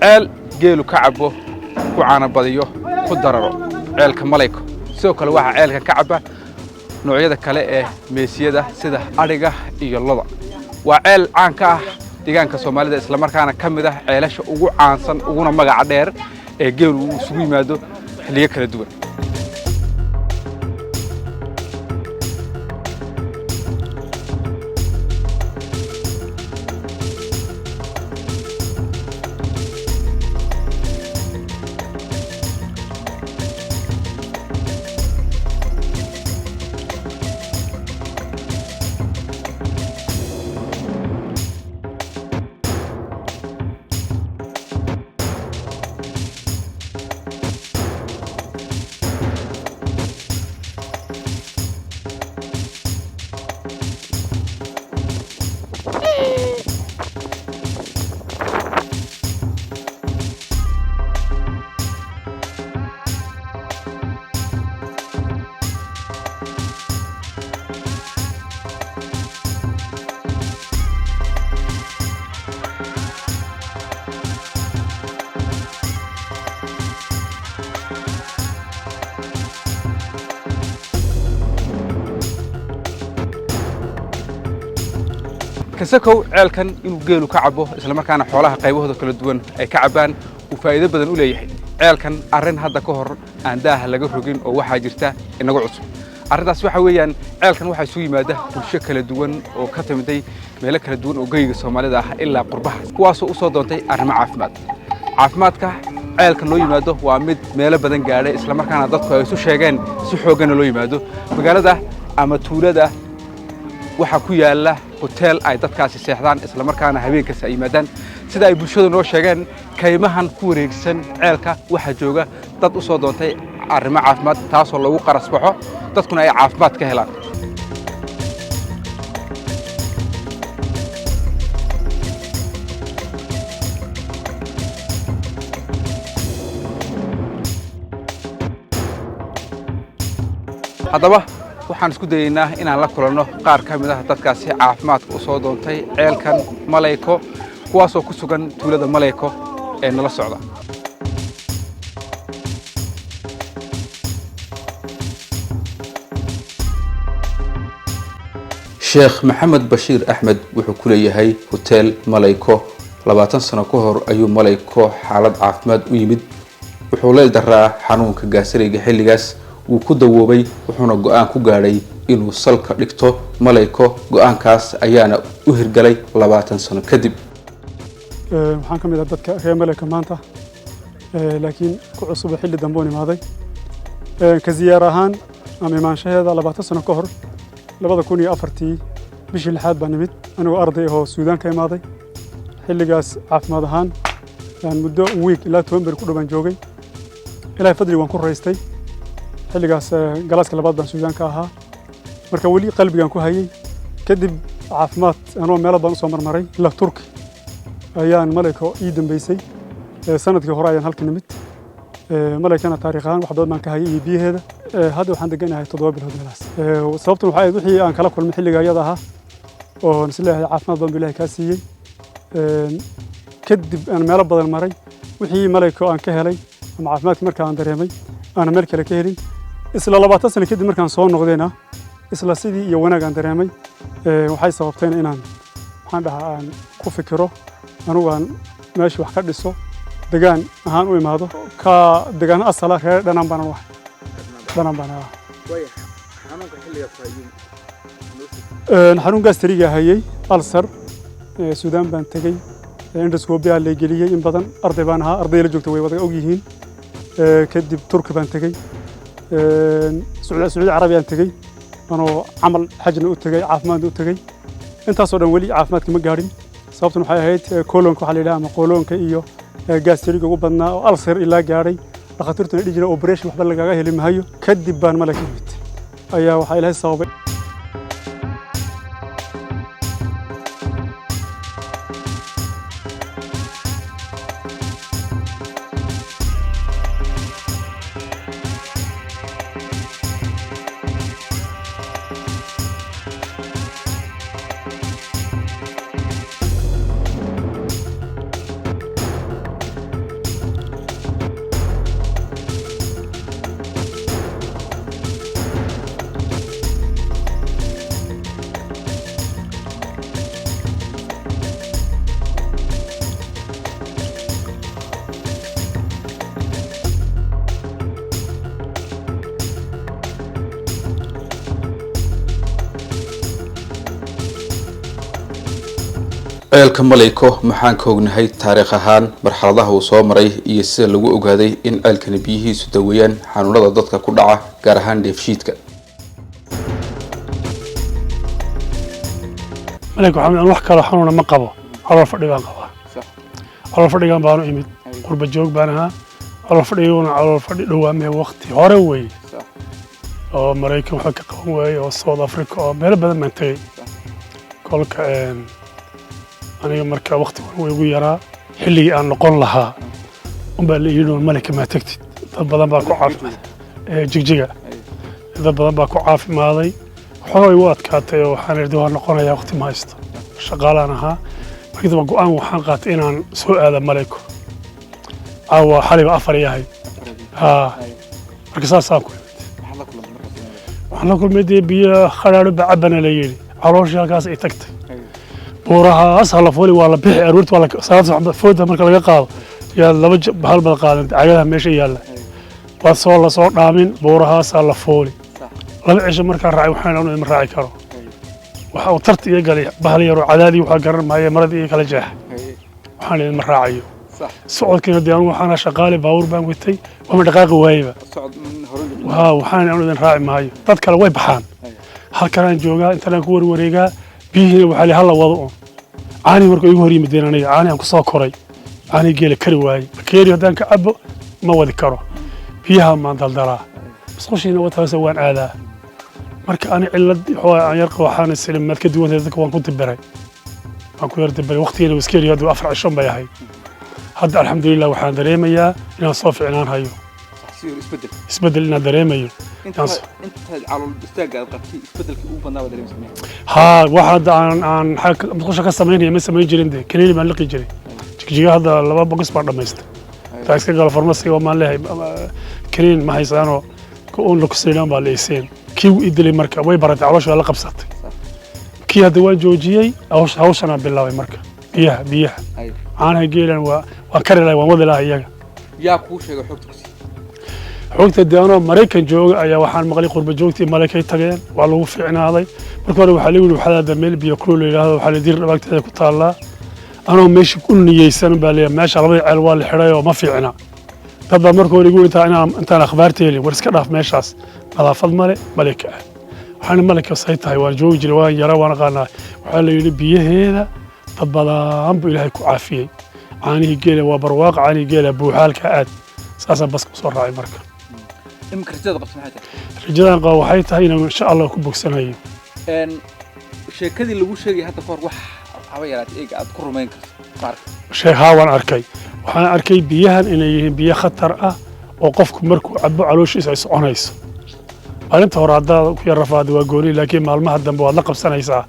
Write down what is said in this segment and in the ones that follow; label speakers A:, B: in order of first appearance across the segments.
A: عيل جيلو كعبه وعانا بديو كدررو عيلك ملايكو sidoo kale waxa ceelka ka caba noocyada kale ee meesiyada sida ariga iyo lo'da waa ceel caan ka ah deegaanka Soomaalida isla markaana kamid ah ceelasha ugu caansan uguna magac dheer ee geelu isugu yimaado xilliyo kala duwan كسكو عيلكن إنه جيلو كعبه إسلام مركان حولها قيبه هذا كل الدول أي كعبان وفائدة بدن أوليه عيلكن أرن هذا كهر عندها لجهرجين أو واحد جرته إنه قعص أرد أسبح ويان عيلكن واحد سوي ماده وشكل الدول وكتم دي ملك الدول وجيج الصومالي ده إلا قربها كواسو أصدقتي أرمى عافماتك عيلكن لوي ماده وعمد مال بدن جاره إسلام مركان هذا كويسو شيئين سحوجن لوي ماده مقالة ده أما تولد ده وحكويا الله hotel ay dadkaasi seexdaan isla markaana habeenkaas ay yimaadaan sida ay bulshadu noo sheegeen kaymahan ku wareegsan ceelka waxa jooga dad u soo doontay arrimo caafimaad taas oo lagu qarasbaxo dadkuna ay caafimaad ka helaan haddaba waxaan isku dayeynaa inaan la kulanno qaar ka mid ah dadkaasi caafimaadka u soo doontay ceelkan Malayko kuwaasoo ku sugan tuulada Malayko ee nala socda Sheikh Maxamed Bashiir Ahmed wuxuu ku leeyahay hotel Malayko 20 sano ka hor ayuu Malayko xaalad caafimaad u yimid wuxuu la daraa xanuunka gaasriga xilligaas uu ku dawoobay wuxuuna go'aan ku gaaray inuu salka dhigto Malayko go'aankaas ayaana u hirgalay 20 sano kadib
B: waxaan kamid ah dadka reer Malayko maanta laakiin ku cusub xilli dambe oo imaaday ka ziyaarahan ama imaanshaheeda 20 sano ka hor 2004 bishii lixaad baan nimid anigoo arday ah oo Suudaan ka imaaday xilligaas caafimaad ahaan muddo week ilaa 2 ber ku dhaban joogay ilaa fadli waan ku raystay xilligaas galaaska labaad baan Suudaan ka ahaa marka wali qalbigan ku hayay kadib caafimaad anoo meel baan soo marmaray la Turki ayaan Malayko ii dambeysay sanadkii hore ayaan halka nimid Malaykana taariikhan wax badan baan ka hayay biyaheeda hadda waxaan deganahay 7 bilood meelaas sababtu waxa ay wixii aan kala kulmay xilliga ayada ahaa oo isleeyahay caafimaad baan Ilaahay ka siiyay kadib aan meel badan maray wixii Malayko aan ka helay ama caafimaadka marka aan dareemay أنا ملك الكهرين إسلا لبعض سنة كده مركان صون نقدينا إسلا سيدي يوانا عند رامي وحي صوبتين إنان عندها أن كوفكرو أنا وان ماشي وحكد الصو دجان هان ويم هذا كدجان أصلا خير دنا بنا واحد دنا بنا
A: ويا حنون كحلي يفايين
B: نحن قاستريجا هاي ألسر السودان بنتجي إندسكوبيا اللي جليه إن بدن أرض بانها أرض اللي جوكتوا ويبغى أوجيهين كدب ترك بنتجي سعودي عربي أنتجي أنا عمل حجنا أتجي عافماد أتجي أنت صار ولي عافمادك مجارين صابتنا حياة كولون كحليلا ما كولون كإيو جاستريجا وبدنا ألسر إلا جاري لخاطرتنا يجينا أوبريشن وحده اللي جاي اللي مهيو كدب بان ملك البيت أيها وحيلها الصواب
A: ceelka malayko maxaan ka ognahay taariikh ahaan marxaladaha uu soo maray iyo sida lagu ogaaday in ceelkani biyihiisu daweeyaan xanuunada dadka ku dhaca gaar ahaan dheefshiidka
C: malayko waxaan wax kale xanuuna ma qabo calool fadhigaan qabaa calool fadhigaan baanu imid qurba joog baan ahaa calool fadhiguna calool fadhi dhawaamee waqti hore weeye oo maraykan waxa ka qaban waayay oo South Africa oo meel badan baan tagay kolka aniga marka waqti way ugu yaraa xilligii aan noqon lahaa baa la yidhi malayka ma tagtid dad badan baa ku caafimaaday jigjiga dad badan baa ku caafimaaday waxay u adkaatay oo waxaan idhi waan noqonayaa waqti ma haysto shaqaalaan ahaa markii dambe go'aan waxaan qaatay inaan soo aado malayko caawa xaliba afar yahay marka saasaan ku waxaan la kulmay dee biyo khadhaadho bacabana la yidhi calooshii halkaas ay tagtay buurahaas hala fooli waa la bixi aroorti waa salaad fooda marka laga qaado yaa laba hal bad qaadan cagadaha meesha yaalla waa la soo dhaamin buurahaas hala fooli laba cisho markaan raacay waxaan ma raaci karo waxa uu tarti iga galay bahal yar oo cadaadii waxa garan maayo maradii kala jeexay waxaan ma raacayo socodkiina dee anigu waxaan shaqaale baawur baan watay wama dhaqaaqi waayba waxaan anu idin raaci maayo dad kale way baxaan halkan aan joogaa intaan ku warwareegaa biyihiina waxaa la hal wado caani markuu igu hor yimideen aniga caani aan ku soo koray caani geela kari waayey bakeeri haddaan ka cabo ma wadi karo biyaha maan daldalaa musqushiina wataasa waan aadaa marka ani cillad aan yar waxaan isla mad ka duwan dadka waan ku dibiray waan ku yar dibiray waqtigeena waskeeri hadda 4 cisho bay ahayd hadda alxamdulillaah waxaan dareemayaa inaan soo fiicnaan hayo isbedel inaan dareemayo
A: intaad calool istaaga qabtay isbedelkii ugu badnaa dareemay
C: ها واحد عن مخش كاس سميني ما سمين جرين ده كنيني ما لقي جري جيجي هذا لما بقص بعد ما يست تاكس قال فرماسي وما له كنين ما هيسانو كون لك سيلان باليسين كيو إدلي مركب وي برد عروش ولا قبصت كي هذا واجوجي أوش أنا بالله مركب بيه أنا جيلان وكرر لا ومضي لا هي
A: يا كوش يا حكتك
C: xogta deeno Mareykan jooga ayaa waxaan maqlay qurba joogtii Mareykan tageen waa lagu fiicnaaday markii hore waxa la yiri waxa la meel biyo kulul ilaahdo waxa la dir waqtiga ku taala anoo meesha ku niyeysan baa leeyahay meesha labada ceel waa la xiray oo ma fiicna dad baa markii hore igu intaan akhbaarteeli war iska dhaaf meeshaas nadaafad male malika waxaan malika say tahay waan joogi jiray waan yara waan qaanaa waxa la yiri biyaheeda dad badan buu ilaahay ku caafiyay caanihi geela waa barwaaq caanihi geela buuxaalka aad saasa bas ku soo raacay marka
A: imka rajada qabsan maxay tahay
C: rajadan qaa waxay tahay inaan insha Allah ku bogsanayo
A: sheekadii lagu sheegay hadda koor wax haba yaraad eeg aad ku rumayn karto
C: sheekha waan arkay biyahan inay yihiin biyo khatar ah oo qofku markuu cabo calooshiisa ay soconayso arinta hore hadda ku yar rafaad waa gooni laakiin maalmaha dambe waad la qabsanaysaa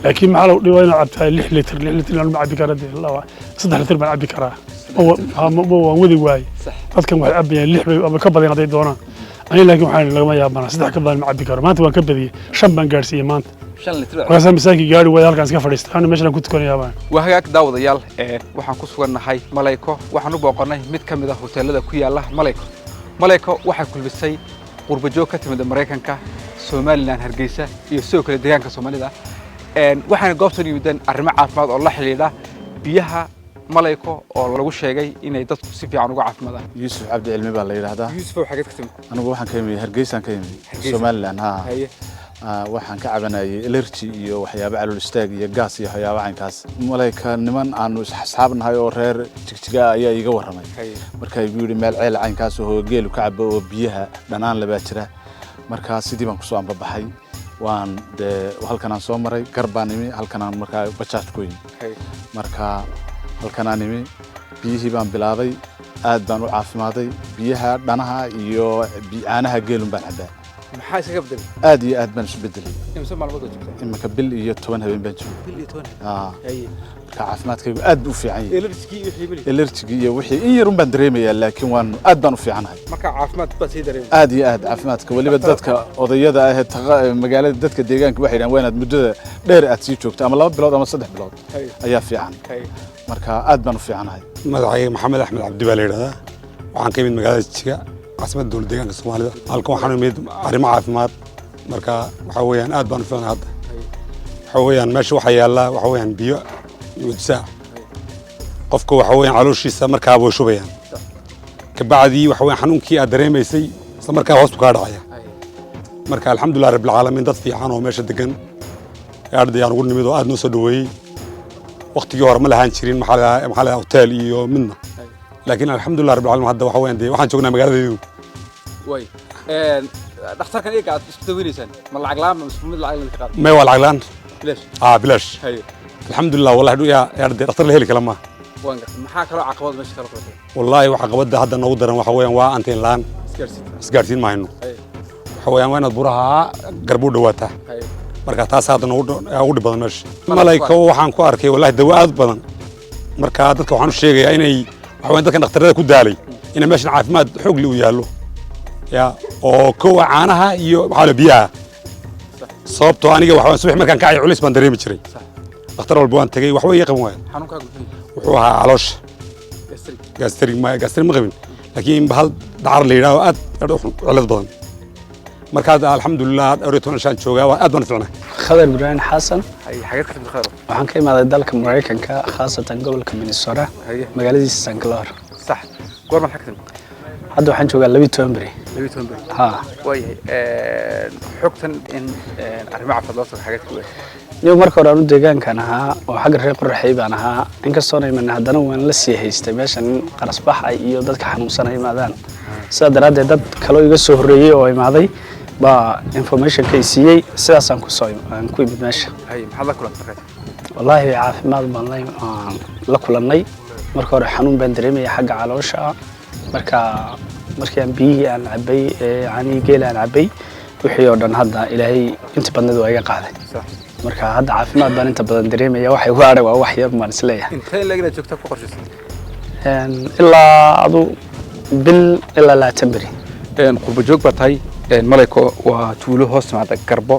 C: laakiin maxaa loo dhibaa inaad cabtaa 6 litir ma cabbi karaa 3 litir ma cabbi karaa waan wadi waay dadkan waxay cabayaan 6 bay ama ka badan haday doonaan ani laakiin waxaan lagama yaabana 3 ka badan ma cabbi karo maanta waan ka badiyay 5 baan gaarsiiyay maanta
A: 5 litir
C: waxaan misaanki gaari way halkaas ka fadhiistaan meeshaan ku tukanayaa baan
A: waa hagaag daawadayaal waxaan ku sugannahay Malayko waxaan u booqanay mid ka mid ah hoteelada ku yaala Malayko waxay kulmisay qurba joog ka timid Mareykanka Soomaaliland Hargeysa iyo sidoo kale deegaanka Soomaalida waxaan goobtan yimideen arrimo caafimaad oo la xiriira biyaha Malayko oo lagu sheegay inay dadku si fiican uga caafimaadaan
D: Yusuf Abdi Cilmi baa la yiraahdaa
A: Yusuf waxa ka timid
D: anigu waxaan ka yimid Hargeysa ka yimid Soomaaliland waxaan ka cabanayay allergy iyo waxyaabo calool istaag iyo gas iyo waxyaabo caynkaas Malayka niman aanu asxaabnahay oo reer jigjiga ayaa iga waramay marka ay yiri meel ceel caynkaas oo geelu ka cabo oo biyaha dhanaan laba jira marka sidii baan ku soo ambabaxay waan halkan aan soo maray garbaanimi halkan aan markaa bajaaj ku yimid marka halkan aan imi biyihii baan bilaabay aad baan u caafimaaday biyaha dhanaha iyo biyaanaha geelun baan cabaa
A: maxaa isaga bedelay
D: aad iyo aad baan isu bedelay
A: imsa maalmood joogtay
D: imka bil iyo 10 habeen baan joogay
A: bil iyo 10
D: marka caafimaadkaygu aad u fiican yahay allergy iyo wixii in yar un baan dareemayaa laakiin waan aad baan u fiicanahay
A: marka caafimaad baad sii dareemay
D: aad iyo aad caafimaadka waliba dadka odayada ah magaalada dadka deegaanka waxay yiraahdaan waa inaad muddada dheer aad sii joogto ama 2 bilood ama 3 bilood ayaa fiican marka aad baan u fiicanahay
E: magacayga maxamed axmed cabdi baa la yiraahdaa waxaan ka yimid magaalada Jigjiga caasimada dowladda deegaanka Soomaalida halkan waxaan imid arrimo caafimaad marka waxa weeyaan aad baan u fiicanahay hadda waxa weeyaan meesha waxa yaala waxa weeyaan biyo mucjisaa qofka waxa weeyaan calooshiisa markaa way shubayaan kabacdi waxa weeyaan xanuunkii aad dareemaysay isla markaa hoos ka dhacaya marka alxamdulillaah rabbil caalamiin dad fiican oo meesha degan arday aan ugu nimid oo aad noo soo dhaweeyay waqtigii hore ma lahaan jirin maxaa la hotel iyo midna laakiin alxamdulillaah rabbil caalamiin hadda waxa weeyaan waxaan joognaa magaaladeedu
A: way dhakhtarkan iyaga aad isku daweynaysaan ma lacag la'aan ma mid lacag la qaado
E: ma waa lacag la'aan
A: bilash
E: bilash alxamdulillaah wallahi dhuya arday dhakhtar la heli kala ma
A: maxaa kaloo caqabad meesha kala kulantay
E: wallahi waxa caqabada hadda nagu daran waxa weeyaan waa anteen laan isgaarsiin ma hayno waxa weeyaan waa inaad buraha garbu dhawaata marka taas hadda nagu dhib badan meesha malayka waxaan ku arkay wallahi dawa aad badan marka dadka waxaan u sheegayaa inay waxa weeyaan dadka dhakhtarada ku daalay in meeshan caafimaad xoog leh u yaalo ya oo koowa caanaha iyo waxa la biyaha sababtoo aniga waxaan subax markaan kacay culis baan dareemi jiray dhakhtar walba waan tagay wax way qaban waayeen
A: xanuunkaagu
E: wuxuu ahaa caloosha gaastrig ma qabin laakiin bahal dacar la yidhaaho aad cilad badan marka alxamdulilah dhowr shaan joogaa aad baan ficnaa
F: khadar ibraahim xasan
A: xageed ka timid khadar
F: waxaan ka imaaday dalka maraykanka khaasatan gobolka minnesota magaaladiisa St. Clair
A: sax goor ma xagtan
F: hadda waxaan joogaa 12 beri ha
A: xogtan in arrimaha caafimaad loo tago xageed ku
F: niyo marka hore aanu deegaankan ahaa oo xagga reer qorraxay baan ahaa inkastoo ayman haddana waan la sii haystay meeshan qarasbaxa iyo dadka xanuunsan ay imaadaan sida daraaddeed dad kaloo iga soo horreeyay oo imaaday baa information-ka i siiyey sidaasaan ku imid meesha
A: maxaad la kulantay
F: wallaahi caafimaad baan la kulannay marka hore xanuun baan dareemaya xagga caloosha markii aan biyihii aan cabbay yani geel aan cabbay wixii oo dhan hadda ilaahay inta badneed waa iga qaaday marka hadda caafimaad baan inta badan dareemaya waxay ku hadhay waa wax yar baan isleeyahay
A: intee leegna joogta ku qorshaysan
F: ilaa adu bil ilaa 20 beri
A: qurba joog baa tahay malayko waa tuulo hoos timaada garbo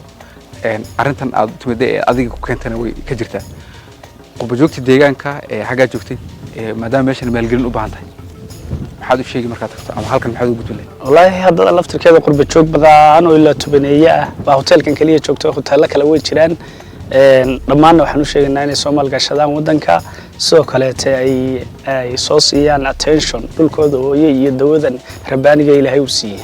A: arrintan aad timid ee adiga ku keentana way ka jirtaa qurba joogta deegaanka ee xaggaa joogtay maadaama meeshan maalgelin u baahan tahay maxaad u sheegi markaad tagto ama halkan maxaad u gudbin
F: wallaahi hadda laftirkeeda qurba joog badan oo ilaa tubaneeye ah baa hotelkan kaliya joogto hoteelo kale way jiraan dhammaanna waxaan u sheegaynaa inay soo maalgashadaan waddanka sidoo kaleete ay soo siiyaan attention dhulkooda hooye iyo dawadan rabbaaniga ilaahay u siiyey